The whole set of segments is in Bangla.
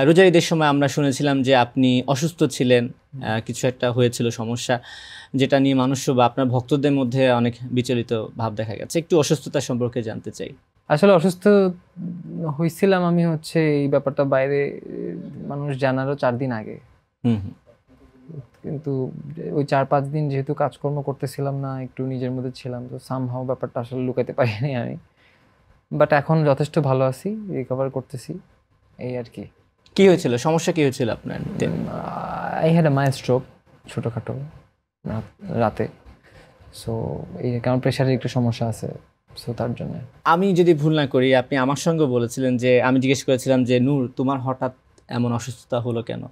রোজার ঈদের সময় আমরা শুনেছিলাম যে আপনি অসুস্থ ছিলেন, কিছু একটা হয়েছিল সমস্যা, যেটা নিয়ে মানুষ বা আপনার ভক্তদের মধ্যে অনেক বিচলিত ভাব দেখা গেছে। একটু অসুস্থতা সম্পর্কে জানতে চাই। আসলে অসুস্থ হয়েছিলাম আমি হচ্ছে এই ব্যাপারটা বাইরে মানুষ জানারও 4 দিন আগে। হুম হুম। কিন্তু ওই 4-5 দিন যেহেতু কাজকর্ম করতেছিলাম না, একটু নিজের মধ্যে ছিলাম, তো সামহাও ব্যাপারটা আসলে লুকাতে পারিনি আমি। বাট এখন যথেষ্ট ভালো আছি, রিকভার করতেছি, এই আর কি। কি হয়েছিল, সমস্যা কি হয়েছিল আপনার? I had a mild stroke, ছোটোখাটো, রাতে। সো এই কারণ প্রেশারের একটু সমস্যা আছে, সো তার জন্য। আমি যদি ভুল না করি, আপনি আমার সঙ্গে বলেছিলেন যে, আমি জিজ্ঞেস করেছিলাম যে নূর তোমার হঠাৎ এমন অসুস্থতা হলো কেন?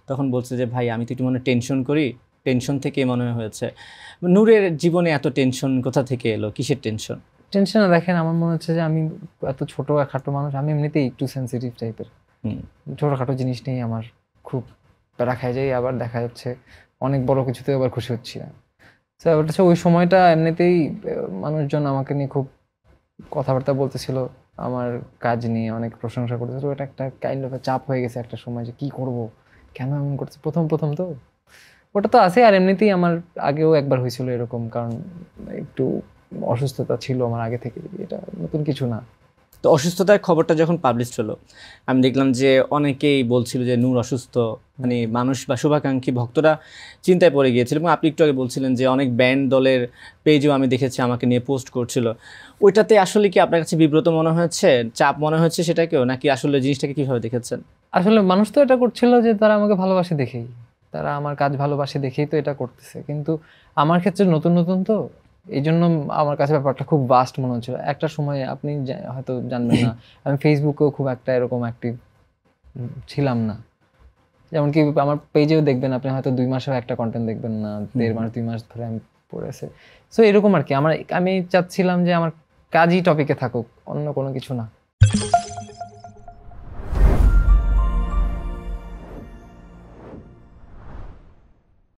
তখন বলছে যে ভাই আমি তো একটু মনে টেনশন করি, টেনশন থেকে মনে হয়েছে। নূরের জীবনে এত টেনশন কোথা থেকে এলো, কিসের টেনশন? টেনশন না, দেখেন আমার মনে হচ্ছে যে আমি এত ছোট খাটো মানুষ, আমি এমনিতেই একটু সেন্সিটিভ টাইপের। ছোটখাটো জিনিস নিয়ে আমার খুব প্যারা খাই যাই, আবার দেখা যাচ্ছে অনেক বড় কিছুতে আবার খুশি হচ্ছি না। তো ব্যাপারটা হচ্ছে ওই সময়টা এমনিতেই মানুষজন আমাকে নিয়ে খুব কথাবার্তা বলতেছিল, আমার কাজ নিয়ে অনেক প্রশংসা করতেছিল। এটা একটা কাইন্ড অফ চাপ হয়ে গেছে একটা সময়, যে কি করব, কেন এমন করছে, প্রথম প্রথম তো ওটা তো আছে। আর এমনিতেই আমার আগেও একবার হয়েছিল এরকম, কারণ একটু অসুস্থতা ছিল আমার আগে থেকে, এটা নতুন কিছু না। তো অসুস্থতার খবরটা যখন পাবলিশ হলো, আমি দেখলাম যে অনেকেই বলছিল যে নূর অসুস্থ, মানে মানুষ বা শুভাকাঙ্ক্ষী ভক্তরা চিন্তায় পড়ে গিয়েছিল। এবং আপনি একটু আগে বলছিলেন যে অনেক ব্যান্ড দলের পেজও আমি দেখেছি আমাকে নিয়ে পোস্ট করছিল। ওইটাতে আসলে কি আপনার কাছে বিব্রত মনে হয়েছে, চাপ মনে হয়েছে সেটাকেও, নাকি আসলে জিনিসটাকে কিভাবে দেখেছেন? আসলে মানুষ তো এটা করছিল যে তারা আমাকে ভালোবাসে দেখেই, তারা আমার কাজ ভালোবাসে দেখেই তো এটা করতেছে। কিন্তু আমার ক্ষেত্রে নতুন নতুন তো, এই জন্য আমার কাছে ব্যাপারটা খুব ভাস্ট মনে হচ্ছিল। একটা সময় আপনি হয়তো জানবেন না, আমি ফেসবুকেও খুব একটা এরকম অ্যাক্টিভ ছিলাম না। যেমন কি আমার পেজেও দেখবেন আপনি হয়তো 2 মাসেও একটা কন্টেন্ট দেখবেন না, 1.5 মাস 2 মাস ধরে আমি পড়ে আছি। সো এরকম আর কি। আমি চাচ্ছিলাম যে আমার কাজই টপিকে থাকুক, অন্য কোনো কিছু না।